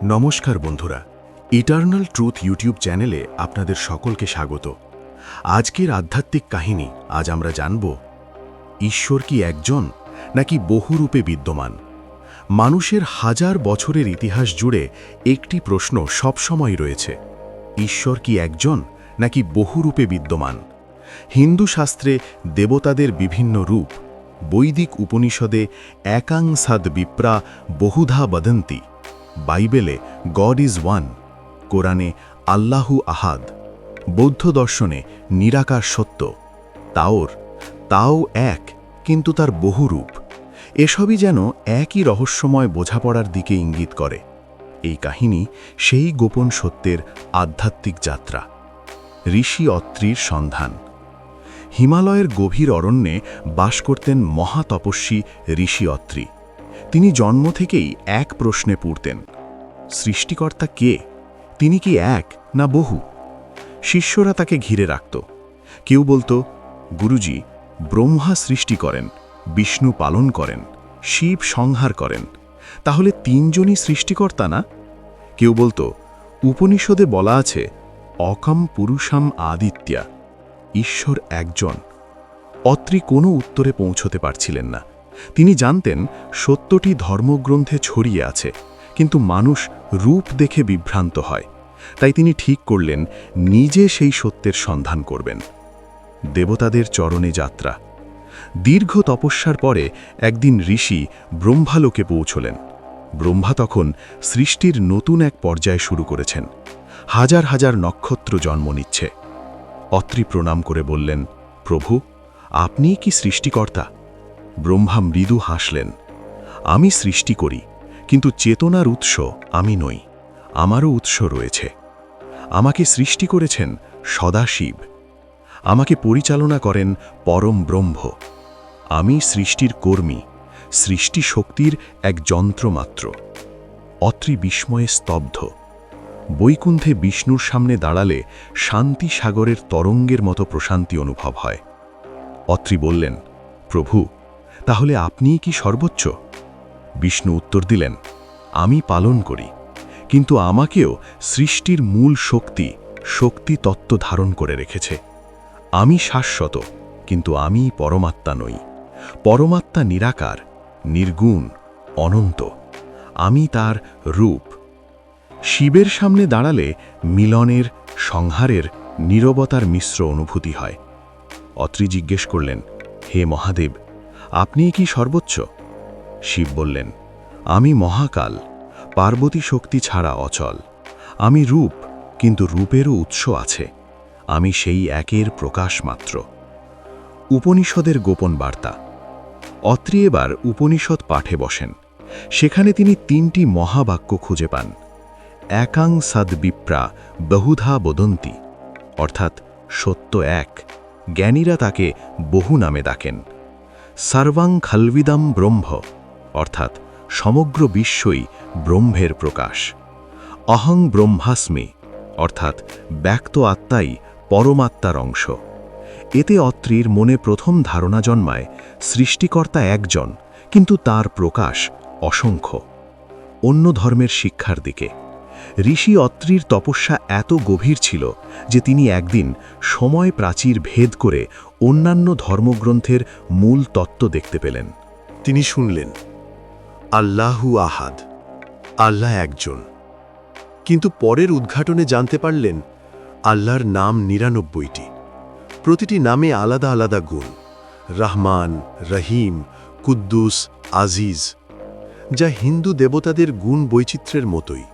নমস্কার বন্ধুরা, eternal truth YouTube চ্যানেলে আপনাদের সকলকে স্বাগত। আজকের আধ্যাত্মিক কাহিনী আজ আমরা জানব, ঈশ্বর কি একজন নাকি বহুরূপে বিদ্যমান। মানুষের হাজার বছরের ইতিহাস জুড়ে একটি প্রশ্ন সবসময় রয়েছে, ঈশ্বর কি একজন নাকি বহুরূপে বিদ্যমান। হিন্দু শাস্ত্রে দেবতাদের বিভিন্ন রূপ, বৈদিক উপনিষদে একাং সাদ বিপ্রা বহুধা বদন্তি, বাইবেলে গড ইজ ওয়ান, কোরআনে আল্লাহু আহাদ, বৌদ্ধ দর্শনে নিরাকার সত্য, তাও এক কিন্তু তার বহুরূপ। এসবই যেন একই রহস্যময় বোঝাপড়ার দিকে ইঙ্গিত করে। এই কাহিনী সেই গোপন সত্যের আধ্যাত্মিক যাত্রা। ঋষি অত্রির সন্ধান। হিমালয়ের গভীর অরণ্যে বাস করতেন মহাতপস্বী ঋষি অত্রি। তিনি জন্ম থেকেই এক প্রশ্নে পড়তেন, সৃষ্টিকর্তা কে? তিনি কি এক না বহু? শিষ্যরা তাকে ঘিরে রাখত। কেউ বলতো, গুরুজি, ব্রহ্মা সৃষ্টি করেন, বিষ্ণু পালন করেন, শিব সংহার করেন, তাহলে তিনজনই সৃষ্টিকর্তা না? কেউ বলতো, উপনিষদে বলা আছে অকম পুরুষাম আদিত্যা, ঈশ্বর একজন। অত্রি কোনো উত্তরে পৌঁছতে পারছিলেন না। তিনি জানতেন সত্যটি ধর্মগ্রন্থে ছড়িয়ে আছে, কিন্তু মানুষ রূপ দেখে বিভ্রান্ত হয়। তাই তিনি ঠিক করলেন নিজে সেই সত্যের সন্ধান করবেন। দেবতাদের চরণে যাত্রা। দীর্ঘ তপস্যার পরে একদিন ঋষি ব্রহ্মালোকে পৌঁছলেন। ব্রহ্মা তখন সৃষ্টির নতুন এক পর্যায় শুরু করেছেন। হাজার হাজার নক্ষত্র জন্ম নিচ্ছে। অত্রি প্রণাম করে বললেন, প্রভু, আপনিই কি সৃষ্টিকর্তা? ব্রহ্মা মৃদু হাসলেন, আমি সৃষ্টি করি, কিন্তু চেতনার উৎস আমি নই, আমারও উৎস রয়েছে। আমাকে সৃষ্টি করেছেন সদাশিব, আমাকে পরিচালনা করেন পরম ব্রহ্ম। আমি সৃষ্টির কর্মী, সৃষ্টি শক্তির এক যন্ত্র মাত্র। অত্রি বিস্ময়ে স্তব্ধ। বৈকুণ্ঠে বিষ্ণুর সামনে দাঁড়ালে শান্তি সাগরের তরঙ্গের মতো প্রশান্তি অনুভব হয়। অত্রি বললেন, প্রভু, তাহলে আপনিই কি সর্বোচ্চ? বিষ্ণু উত্তর দিলেন, আমি পালন করি, কিন্তু আমাকেও সৃষ্টির মূল শক্তি তত্ত্ব ধারণ করে রেখেছে। আমি শাশ্বত, কিন্তু আমি পরমাত্মা নই। পরমাত্মা নিরাকার, নির্গুণ, অনন্ত। আমি তার রূপ। শিবের সামনে দাঁড়ালে মিলনের, সংহারের, নীরবতার মিশ্র অনুভূতি হয়। অত্রি জিজ্ঞেস করলেন, হে মহাদেব, আপনিই কি সর্বোচ্চ? শিব বললেন, আমি মহাকাল, পার্বতী শক্তি ছাড়া অচল। আমি রূপ, কিন্তু রূপেরও উৎস আছে। আমি সেই একের প্রকাশ মাত্র। উপনিষদের গোপন বার্তা। অত্রি এবার উপনিষদ পাঠে বসেন। সেখানে তিনি তিনটি মহাবাক্য খুঁজে পান। একাং সাদ বিপ্রা বহুধা বদন্তি, অর্থাৎ সত্য এক, জ্ঞানীরা তাকে বহু নামে ডাকেন। সর্বাং খলবিদম ব্রহ্ম, অর্থাৎ সমগ্র বিশ্বই ব্রহ্মের প্রকাশ। অহং ব্রহ্মাস্মি, অর্থাৎ ব্যক্ত আত্মাই পরমাত্মার অংশ। এতে অত্রির মনে প্রথম ধারণা জন্মায় সৃষ্টিকর্তা একজন, কিন্তু তার প্রকাশ অসংখ্য। অন্য ধর্মের শিক্ষার দিকে। ঋষি অত্রির তপস্যা এত গভীর ছিল যে তিনি একদিন সময় প্রাচীর ভেদ করে অন্যান্য ধর্মগ্রন্থের মূল তত্ত্ব দেখতে পেলেন। তিনি শুনলেন, আল্লাহু আহাদ, আল্লাহ একজন। কিন্তু পরের উদ্ঘাটনে জানতে পারলেন আল্লাহর নাম ৯৯টি, প্রতিটি নামে আলাদা আলাদা গুণ, রহমান, রহিম, কুদ্দুস, আজিজ, যা হিন্দু দেবতাদের গুণ বৈচিত্র্যের মতোই।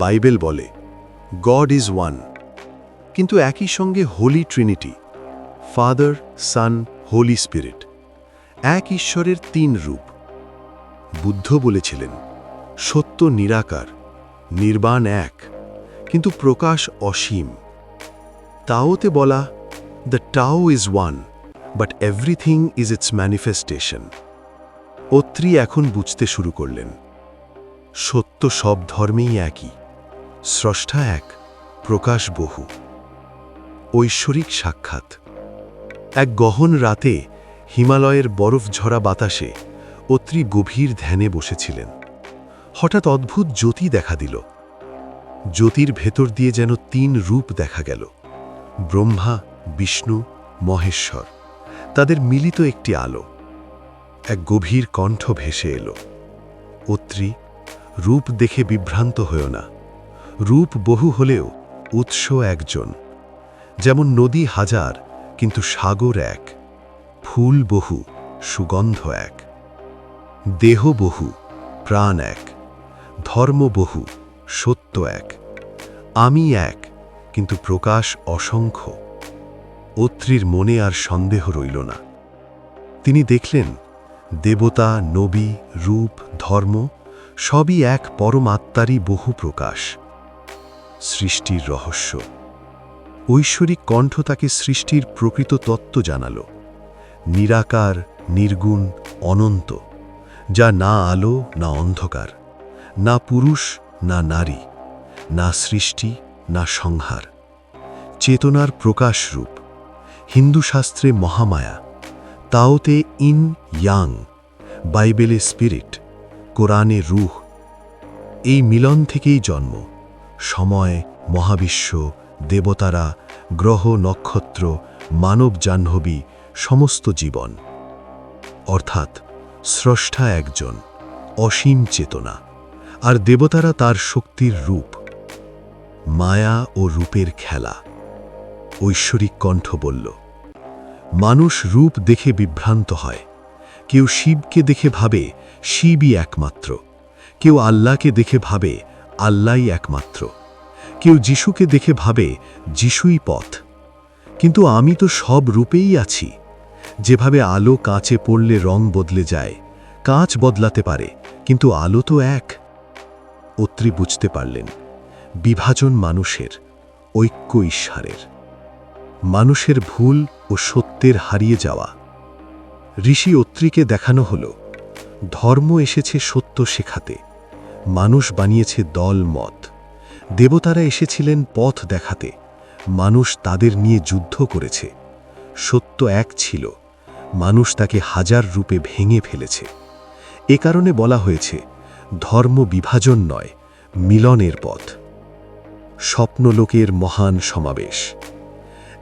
বাইবেল বলে গড ইজ ওয়ান, কিন্তু একই সঙ্গে হোলি ট্রিনিটি, ফাদার, সান, হোলি স্পিরিট, এক ঈশ্বরের তিন রূপ। বুদ্ধ বলেছিলেন সত্য নিরাকার, নির্বাণ এক, কিন্তু প্রকাশ অসীম। তাওতে বলা দ্য টাও is one, but everything is it's manifestation. Atri এখন বুঝতে শুরু করলেন, সত্য সব ধর্মেই একই, স্রষ্টা এক, প্রকাশ বহু। ঐশ্বরিক সাক্ষাৎ। এক গহন রাতে হিমালয়ের বরফ ঝরা বাতাসে অত্রি গভীর ধ্যানে বসেছিলেন। হঠাৎ অদ্ভুত জ্যোতি দেখা দিল। জ্যোতির ভেতর দিয়ে যেন ৩ রূপ দেখা গেল, ব্রহ্মা, বিষ্ণু, মহেশ্বর, তাদের মিলিত একটি আলো। এক গভীর কণ্ঠ ভেসে এলো, অত্রি, রূপ দেখে বিভ্রান্ত হয়েও না। রূপ বহু হলেও উৎস একজন। যেমন নদী হাজার কিন্তু সাগর এক, ফুল বহু সুগন্ধ এক, দেহ বহু প্রাণ এক, ধর্ম বহু সত্য এক, আমি এক কিন্তু প্রকাশ অসংখ্য। অত্রির মনে আর সন্দেহ রইল না। তিনি দেখলেন দেবতা, নবী, রূপ, ধর্ম সবই এক পরমাত্মারই বহু প্রকাশ। সৃষ্টির রহস্য। ঐশ্বরিক কণ্ঠ তাকে সৃষ্টির প্রকৃত তত্ত্ব জানাল। নিরাকার, নির্গুণ, অনন্ত, যা না আলো না অন্ধকার, না পুরুষ না নারী, না সৃষ্টি না সংহার, চেতনার প্রকাশ রূপ। হিন্দু শাস্ত্রে মহামায়া, তাওতে ইন ইয়াং, বাইবেলে স্পিরিট, কোরআনে রূহ। এই মিলন থেকেই জন্ম সময়, মহাবিশ্ব, দেবতারা, গ্রহ, নক্ষত্র, মানব জাহ্নবী, সমস্ত জীবন। অর্থাৎ স্রষ্টা একজন, অসীম চেতনা, আর দেবতারা তার শক্তির রূপ। মায়া ও রূপের খেলা। ঐশ্বরিক কণ্ঠ বলল, মানুষ রূপ দেখে বিভ্রান্ত হয়। কেউ শিবকে দেখে ভাবে শিবই একমাত্র, কেউ আল্লাহকে দেখে ভাবে আল্লাহই একমাত্র, কেউ যিশুকে দেখে ভাবে যিশুই পথ। কিন্তু আমি তো সব রূপেই আছি। যেভাবে আলো কাঁচে পড়লে রং বদলে যায়, কাঁচ বদলাতে পারে কিন্তু আলো তো এক। অত্রি বুঝতে পারলেন, বিভাজন মানুষের, ঐক্য ঈশ্বরের। মানুষের ভুল ও সত্যের হারিয়ে যাওয়া। ঋষি অত্রিকে দেখানো হল, ধর্ম এসেছে সত্য শেখাতে, মানুষ বানিয়েছে দল মত। দেবতারা এসেছিলেন পথ দেখাতে, মানুষ তাদের নিয়ে যুদ্ধ করেছে। সত্য এক ছিল, মানুষ তাকে হাজার রূপে ভেঙে ফেলেছে। এ কারণে বলা হয়েছে, ধর্ম বিভাজন নয়, মিলনের পথ। স্বপ্নলোকের মহান সমাবেশ।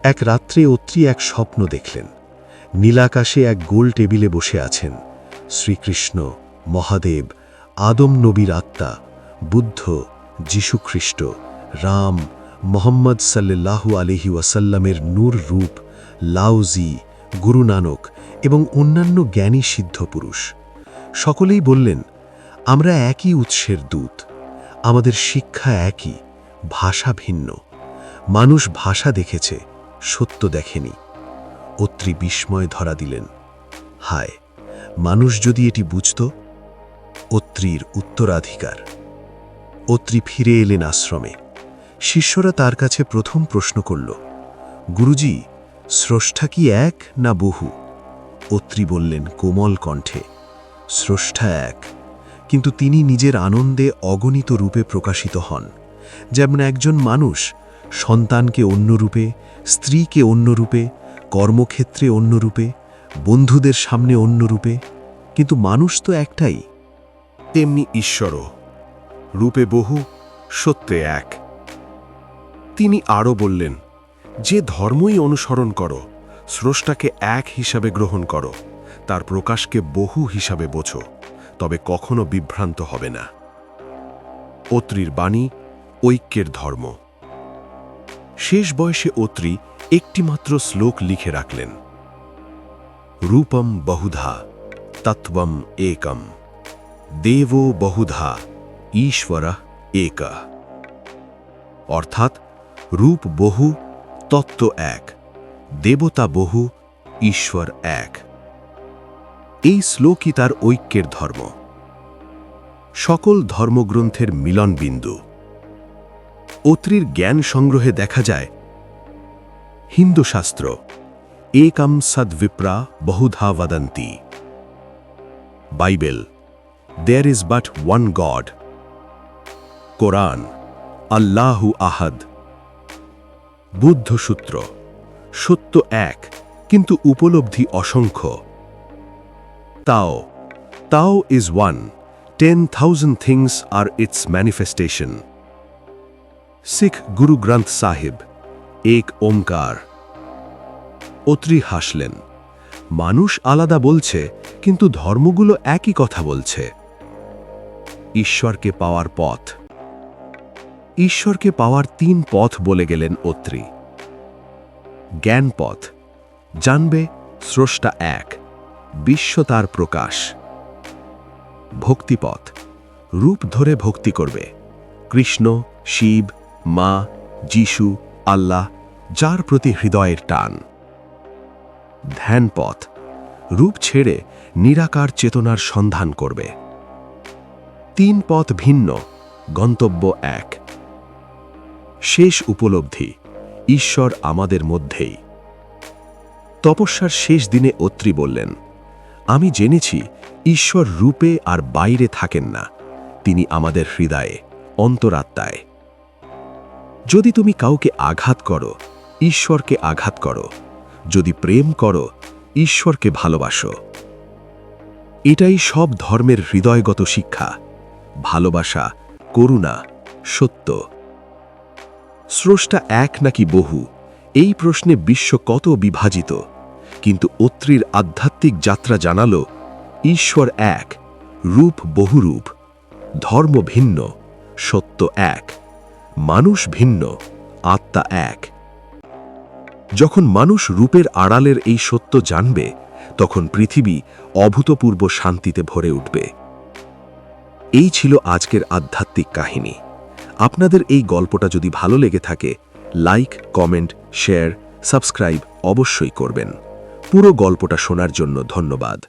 এক রাত্রে অত্রি এক স্বপ্ন দেখলেন। নীলাকাশে এক গোল টেবিলে বসে আছেন শ্রীকৃষ্ণ, মহাদেব, আদম নবীর আত্মা, বুদ্ধ, যীশুখ্রিস্ট, রাম, মোহাম্মদ সাল্লাল্লাহু আলাইহি ওয়াসাল্লামের নূর রূপ, লাউজি, গুরু নানক এবং অন্যান্য জ্ঞানী সিদ্ধ পুরুষ। সকলেই বললেন, আমরা একই উৎসের দূত, আমাদের শিক্ষা একই, ভাষা ভিন্ন। মানুষ ভাষা দেখেছে, সত্য দেখেনি। অত্রি বিস্ময় ধরা দিলেন, হায়, মানুষ যদি এটি বুঝত। অত্রির উত্তরাধিকার। অত্রি ফিরে এলেন আশ্রমে। শিষ্যরা তার কাছে প্রথম প্রশ্ন করল, গুরুজি, স্রষ্টা কি এক না বহু? অত্রি বললেন কোমল কণ্ঠে, স্রষ্টা এক, কিন্তু তিনি নিজের আনন্দে অগণিত রূপে প্রকাশিত হন। যেমন একজন মানুষ সন্তানকে অন্য রূপে, স্ত্রীকে অন্য রূপে, কর্মক্ষেত্রে অন্য রূপে, বন্ধুদের সামনে অন্য রূপে, কিন্তু মানুষ তো একটাই। তেমনি ঈশ্বরও, রূপে বহু, সত্যে এক। তিনি আরও বললেন, যে ধর্মই অনুসরণ করো, স্রষ্টাকে এক হিসাবে গ্রহণ করো, তার প্রকাশকে বহু হিসাবে বোঝো, তবে কখনো বিভ্রান্ত হবে না। অত্রির বাণী, ঐক্যের ধর্ম। শেষ বয়সে অত্রি একটিমাত্র শ্লোক লিখে রাখলেন, রূপম বহুধা তত্ত্বম একম, দেবো বহুধা ঈশ্বর এক। অর্থাৎ রূপ বহু, তত্ত্ব এক, দেবতা বহু, ঈশ্বর এক। এই শ্লোকই তার ঐক্যের ধর্ম, সকল ধর্মগ্রন্থের মিলনবিন্দু। অত্রির জ্ঞান সংগ্রহে দেখা যায়, হিন্দু শাস্ত্র, একম সদ্বিপ্রা বহুধা বদন্তি। Bible, there is but one God. Quran, আল্লাহু আহাদ। বুদ্ধসূত্র, সত্য এক কিন্তু উপলব্ধি অসংখ্য। তাও, তাও is one, 10,000 things are its manifestation. শিখ গুরু গ্রন্থ সাহিব, এক ওমকার। অত্রি হাসলেন। মানুষ আলাদা বলছে, কিন্তু ধর্মগুলো একই কথা বলছে। ঈশ্বরকে পাওয়ার পথ। ঈশ্বরকে পাওয়ার 3 পথ বলে গেলেন অত্রি। জ্ঞান পথ, জানবে স্রষ্টা এক, বিশ্ব তার প্রকাশ। ভক্তিপথ, রূপ ধরে ভক্তি করবে, কৃষ্ণ, শিব, মা, যিশু, আল্লাহ, যার প্রতি হৃদয়ের টান। ধ্যানপথ, রূপ ছেড়ে নিরাকার চেতনার সন্ধান করবে। 3 পথ ভিন্ন, গন্তব্য এক। শেষ উপলব্ধি, ঈশ্বর আমাদের মধ্যেই। তপস্যার শেষ দিনে অত্রি বললেন, আমি জেনেছি ঈশ্বর রূপে আর বাইরে থাকেন না, তিনি আমাদের হৃদয়ে, অন্তরাত্মায়। যদি তুমি কাউকে আঘাত করো, ঈশ্বরকে আঘাত করো। যদি প্রেম করো, ঈশ্বরকে ভালোবাসো। এটাই সব ধর্মের হৃদয়গত শিক্ষা, ভালোবাসা, করুণা, সত্য। স্রষ্টা এক নাকি বহু, এই প্রশ্নে বিশ্ব কত বিভাজিত, কিন্তু অত্রির আধ্যাত্মিক যাত্রা জানালো ঈশ্বর এক, রূপ বহুরূপ, ধর্ম ভিন্ন, সত্য এক, মানুষ ভিন্ন, আত্মা এক। যখন মানুষ রূপের আড়ালের এই সত্য জানবে, তখন পৃথিবী অভূতপূর্ব শান্তিতে ভরে উঠবে। এই ছিল আজকের আধ্যাত্মিক কাহিনী। আপনাদের এই গল্পটা যদি ভালো লেগে থাকে, লাইক, কমেন্ট, শেয়ার, সাবস্ক্রাইব অবশ্যই করবেন। পুরো গল্পটা শোনার জন্য ধন্যবাদ।